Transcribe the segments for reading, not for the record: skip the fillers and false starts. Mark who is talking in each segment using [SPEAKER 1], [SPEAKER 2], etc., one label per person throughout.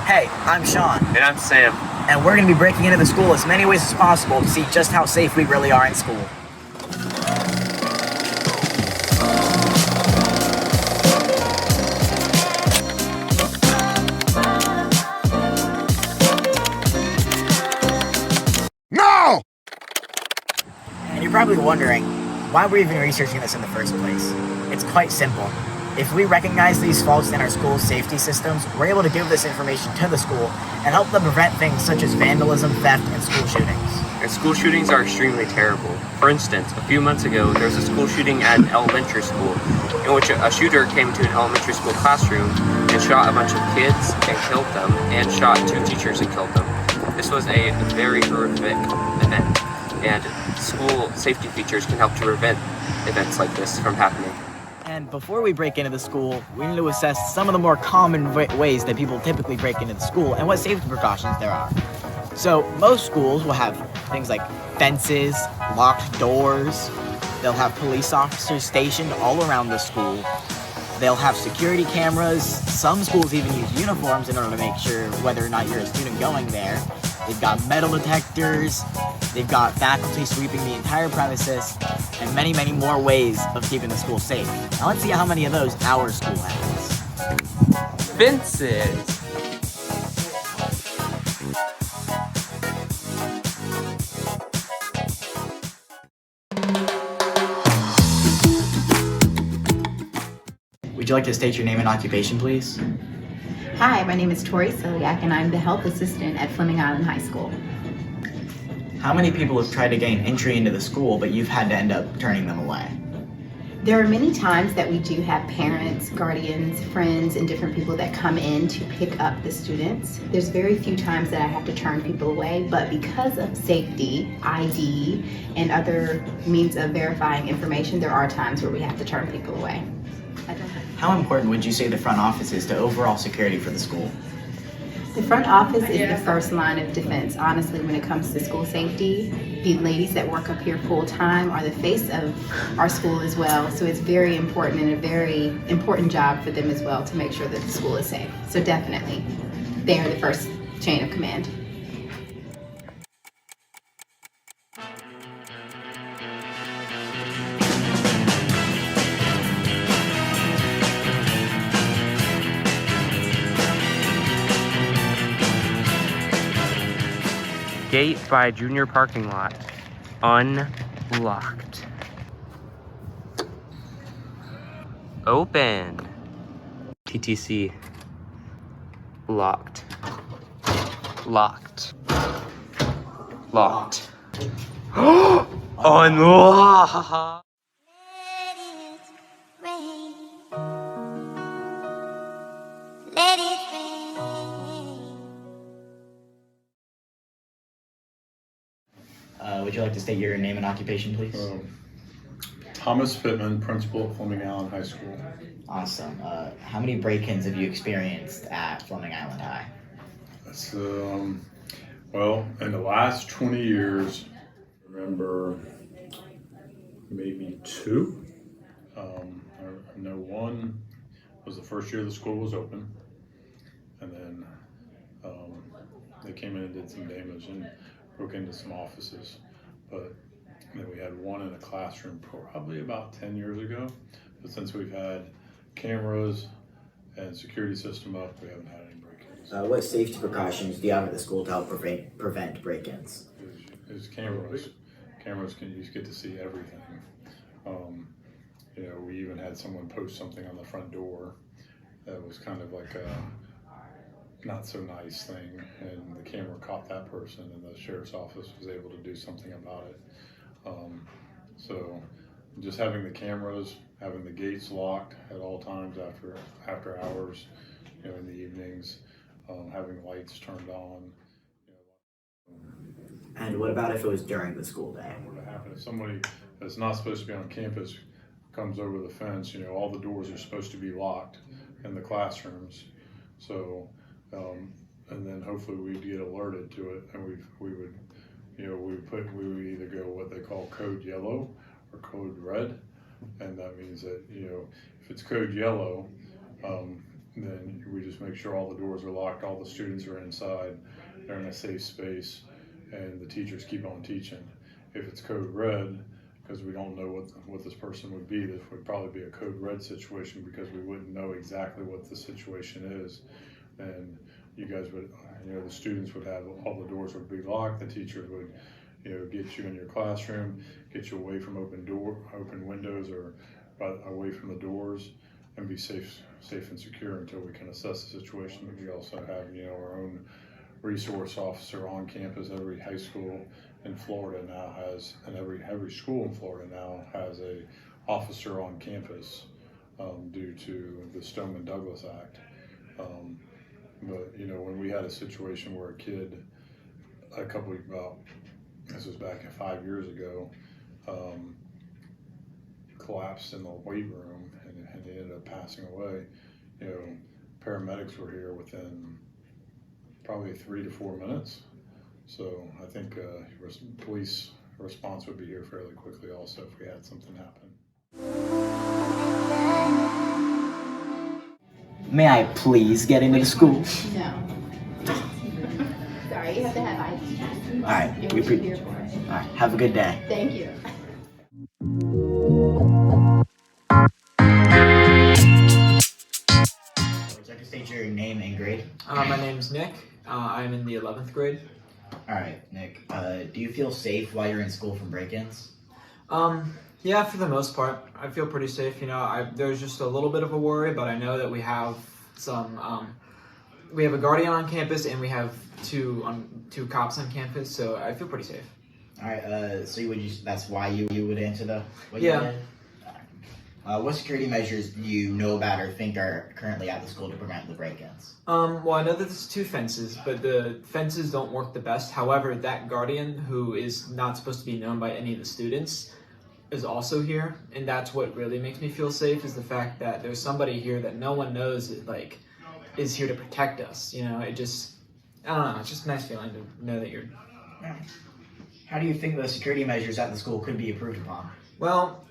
[SPEAKER 1] Hey, I'm Sean,
[SPEAKER 2] And I'm Sam.
[SPEAKER 1] and we're going to be breaking into the school as many ways as possible to see just how safe we really are in school.
[SPEAKER 3] No!
[SPEAKER 1] And you're probably wondering, why we're even researching this in the first place. It's quite simple. If we recognize these faults in our school's safety systems, we're able to give this information to the school and help them prevent things such as vandalism, theft, and school shootings.
[SPEAKER 2] And school shootings are extremely terrible. For instance, a few months ago, there was a school shooting at an elementary school in which a shooter came into an elementary school classroom and shot a bunch of kids and killed them, and shot 2 teachers and killed them. This was a very horrific event, and school safety features can help to prevent events like this from happening.
[SPEAKER 1] And before we break into the school, we need to assess some of the more common ways that people typically break into the school and what safety precautions there are. So most schools will have things like fences, locked doors. They'll have police officers stationed all around the school. They'll have security cameras. Some schools even use uniforms in order to make sure whether or not you're a student going there. They've got metal detectors. They've got faculty sweeping the entire premises, and many, many more ways of keeping the school safe. Now let's see how many of those our school has.
[SPEAKER 2] Fences.
[SPEAKER 1] Would you like to state your name and occupation, please?
[SPEAKER 4] Hi, my name is Tori Celiak, and I'm the health assistant at Fleming Island High School.
[SPEAKER 1] How many people have tried to gain entry into the school, but you've had to end up turning them away?
[SPEAKER 4] There are many times that we do have parents, guardians, friends, and different people that come in to pick up the students. There's very few times that I have to turn people away, but because of safety, ID, and other means of verifying information, there are times where we have to turn people away.
[SPEAKER 1] How important would you say the front office is to overall security for the school?
[SPEAKER 4] The front office is the first line of defense, honestly, when it comes to school safety. The ladies that work up here full-time are the face of our school as well, so it's very important and a very important job for them as well to make sure that the school is safe. So definitely, they are the first chain of command.
[SPEAKER 2] Gate by junior parking lot. Unlocked. Open. TTC. Locked. Locked. Locked. Unlocked.
[SPEAKER 5] Let it rain.
[SPEAKER 1] Would you like to state your name and occupation, please?
[SPEAKER 6] Thomas Pittman, principal at Fleming Island High School.
[SPEAKER 1] Awesome. How many break-ins have you experienced at Fleming Island High?
[SPEAKER 6] That's, well, in the last 20 years, I remember maybe 2. I know one was the first year the school was open, and then they came in and did some damage and broke into some offices. But then we had one in a classroom probably about 10 years ago. But since we've had cameras and security system up, we haven't had any break-ins.
[SPEAKER 1] What safety precautions do you have at the school to help prevent break-ins?
[SPEAKER 6] There's cameras. Cameras you get to see everything. We even had someone post something on the front door that was kind of like a not so nice thing, and the camera caught that person, and the sheriff's office was able to do something about it. So just having the cameras, having the gates locked at all times after hours, in the evenings, having lights turned on.
[SPEAKER 1] And what about if it was during the school day?
[SPEAKER 6] What would happen if somebody that's not supposed to be on campus comes over the fence? All the doors are supposed to be locked in the classrooms. So, and then hopefully we'd get alerted to it, and we would either go what they call code yellow or code red, and that means that if it's code yellow, then we just just make sure all the doors are locked, all the students are inside, they're in a safe space, and the teachers keep on teaching. If it's code red, because we don't know what this person would be, this would probably be a code red situation because we wouldn't know exactly what the situation is. And you guys would, the students would have, all the doors would be locked, the teachers would, get you in your classroom, get you away from open windows or away from the doors, and be safe and secure until we can assess the situation. We also have, our own resource officer on campus. Every high school in Florida now has, and every school in Florida now has a officer on campus due to the Stoneman-Douglas Act. But when we had a situation where a kid, this was back 5 years ago, collapsed in the weight room and he ended up passing away, paramedics were here within probably 3 to 4 minutes. So I think police response would be here fairly quickly also if we had something happen.
[SPEAKER 1] May I please get into the school?
[SPEAKER 4] No. Sorry, you have to have ice.
[SPEAKER 1] All right, we appreciate it. All right, have a good day.
[SPEAKER 4] Thank you.
[SPEAKER 1] Would you like to state your name and grade?
[SPEAKER 3] My name's Nick. I'm in the 11th grade.
[SPEAKER 1] All right, Nick. Do you feel safe while you're in school from break-ins?
[SPEAKER 3] Yeah, for the most part, I feel pretty safe. There's just a little bit of a worry, but I know that we have we have a guardian on campus and we have two cops on campus, so I feel pretty safe.
[SPEAKER 1] All right. So that's why you would answer what
[SPEAKER 3] Yeah.
[SPEAKER 1] you did? What security measures do you know about or think are currently at the school to prevent the break-ins?
[SPEAKER 3] Well, I know that there's 2 fences, but the fences don't work the best. However, that guardian, who is not supposed to be known by any of the students, is also here, and that's what really makes me feel safe, is the fact that there's somebody here that no one knows is here to protect us. I don't know, it's just a nice feeling to know that you're...
[SPEAKER 1] How do you think the security measures at the school could be improved upon?
[SPEAKER 3] Well,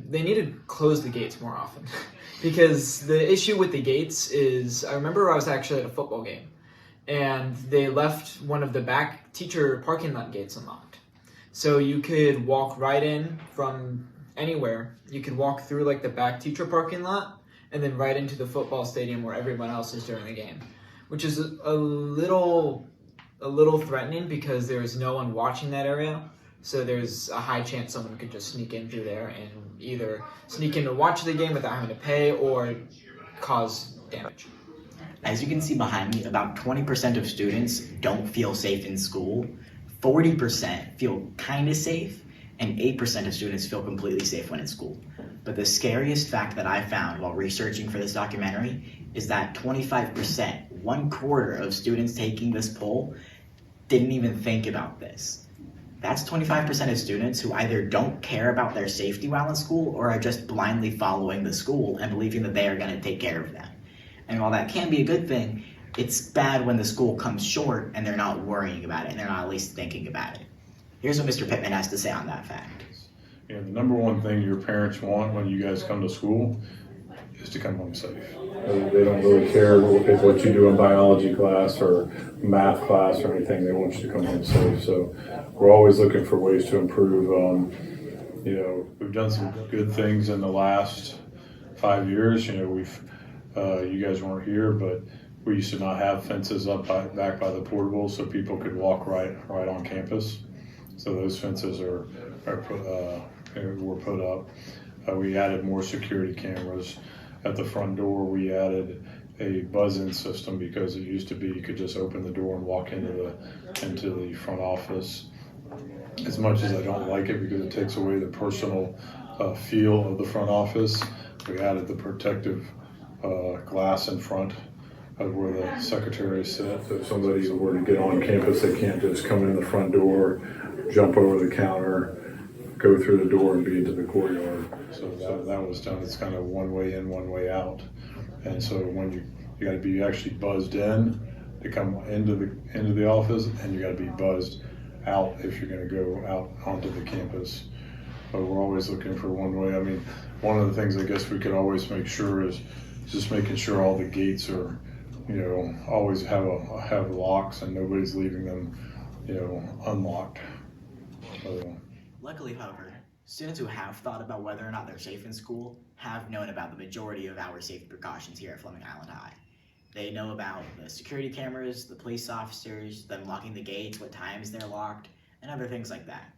[SPEAKER 3] they need to close the gates more often because the issue with the gates is, I remember I was actually at a football game and they left one of the back teacher parking lot gates unlocked. So you could walk right in from anywhere. You could walk through the back teacher parking lot and then right into the football stadium where everyone else is during the game, which is a little threatening because there's no one watching that area. So there's a high chance someone could just sneak in through there and either sneak in to watch the game without having to pay or cause damage.
[SPEAKER 1] As you can see behind me, about 20% of students don't feel safe in school, 40% feel kind of safe, and 8% of students feel completely safe when in school. But the scariest fact that I found while researching for this documentary is that 25%, 1/4 of students taking this poll, didn't even think about this. That's 25% of students who either don't care about their safety while in school or are just blindly following the school and believing that they are going to take care of them. And while that can be a good thing, it's bad when the school comes short and they're not worrying about it and they're not at least thinking about it. Here's what Mr. Pittman has to say on that fact.
[SPEAKER 6] The number one thing your parents want when you guys come to school is to come home safe. They don't really care if what you do in biology class or math class or anything. They want you to come home safe. So we're always looking for ways to improve. We've done some good things in the last 5 years. You guys weren't here, but we used to not have fences up back by the portables so people could walk right on campus. So those fences were put up. We added more security cameras. At the front door, we added a buzz-in system because it used to be you could just open the door and walk into the front office. As much as I don't like it because it takes away the personal feel of the front office, we added the protective glass in front of where the secretaries sit. So if somebody were to get on campus, they can't just come in the front door, jump over the counter, go through the door and be into the courtyard. So that was done. It's kind of one way in, one way out. And so when you got to be actually buzzed in to come into the office, and you got to be buzzed out if you're going to go out onto the campus. But we're always looking for one way. I mean, one of the things I guess we could always make sure is just making sure all the gates are always have locks and nobody's leaving them, unlocked. So,
[SPEAKER 1] Luckily, however, students who have thought about whether or not they're safe in school have known about the majority of our safety precautions here at Fleming Island High. They know about the security cameras, the police officers, them locking the gates, what times they're locked, and other things like that.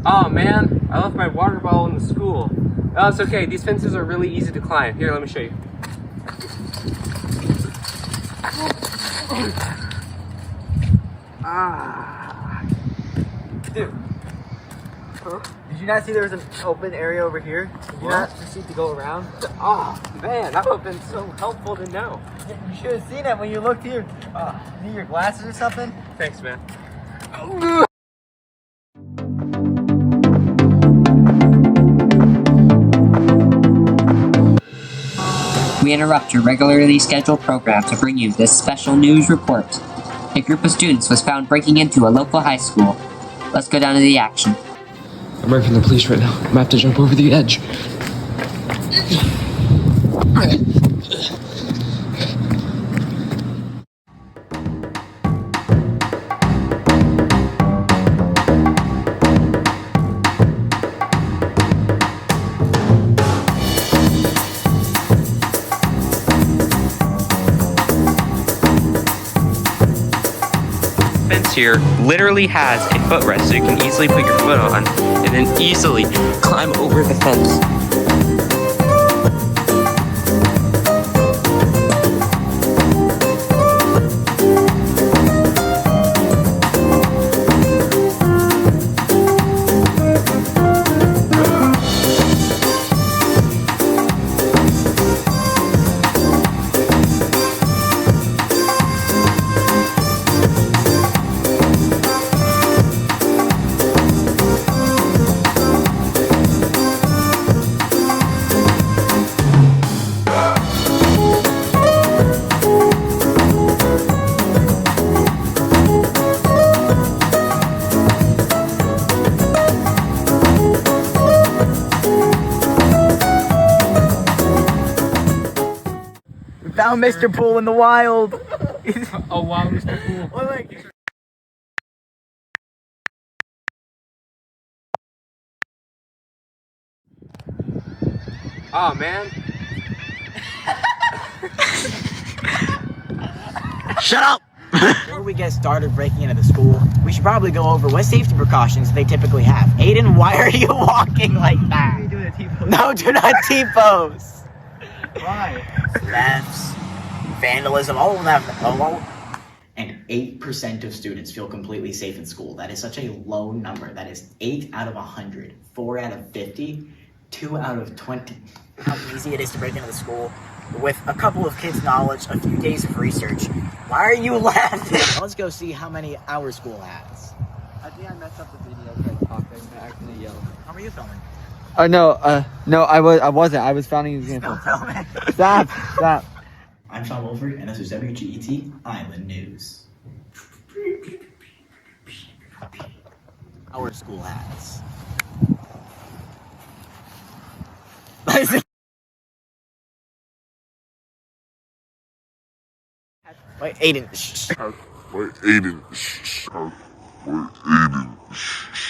[SPEAKER 2] Oh man, I left my water bottle in the school. Oh, it's okay. These fences are really easy to climb. Here, let me show you.
[SPEAKER 1] Dude, did you not see there was an open area over here? Did you not just need to go around?
[SPEAKER 2] Oh man, that would have been so helpful to know.
[SPEAKER 1] You should have seen it when you looked here. Need your glasses or something?
[SPEAKER 2] Thanks, man.
[SPEAKER 7] We interrupt your regularly scheduled program to bring you this special news report. A group of students was found breaking into a local high school. Let's go down to the action.
[SPEAKER 8] I'm running from the police right now. I'm gonna have to jump over the edge.
[SPEAKER 2] Fence here literally has a footrest so you can easily put your foot on and then easily climb over the fence.
[SPEAKER 1] Found Mr. Pool in the wild.
[SPEAKER 2] Oh wow, Mr. Pool. Oh man.
[SPEAKER 1] Shut up! Before we get started breaking into the school, we should probably go over what safety precautions they typically have. Aiden, why are you walking like that? You doing a T-pose? No, do not T-pose. Why? Thefts, vandalism, all of that. And 8% of students feel completely safe in school. That is such a low number. That is 8 out of 100, 4 out of 50, 2 out of 20. How easy it is to break into the school. With a couple of kids' knowledge, a few days of research. Why are you laughing? Let's go see how many our school has.
[SPEAKER 9] I think I messed up the video by talking. I accidentally yelled.
[SPEAKER 1] How are you filming?
[SPEAKER 9] No, I wasn't. I was founding his
[SPEAKER 1] Still
[SPEAKER 9] example.
[SPEAKER 1] filming.
[SPEAKER 9] Stop.
[SPEAKER 1] I'm Sean Wolford, and this is WGET Island News. Our school has. Wait, Aiden. Shh.
[SPEAKER 10] Wait, Aiden. Shh. Wait, Aiden. Shh.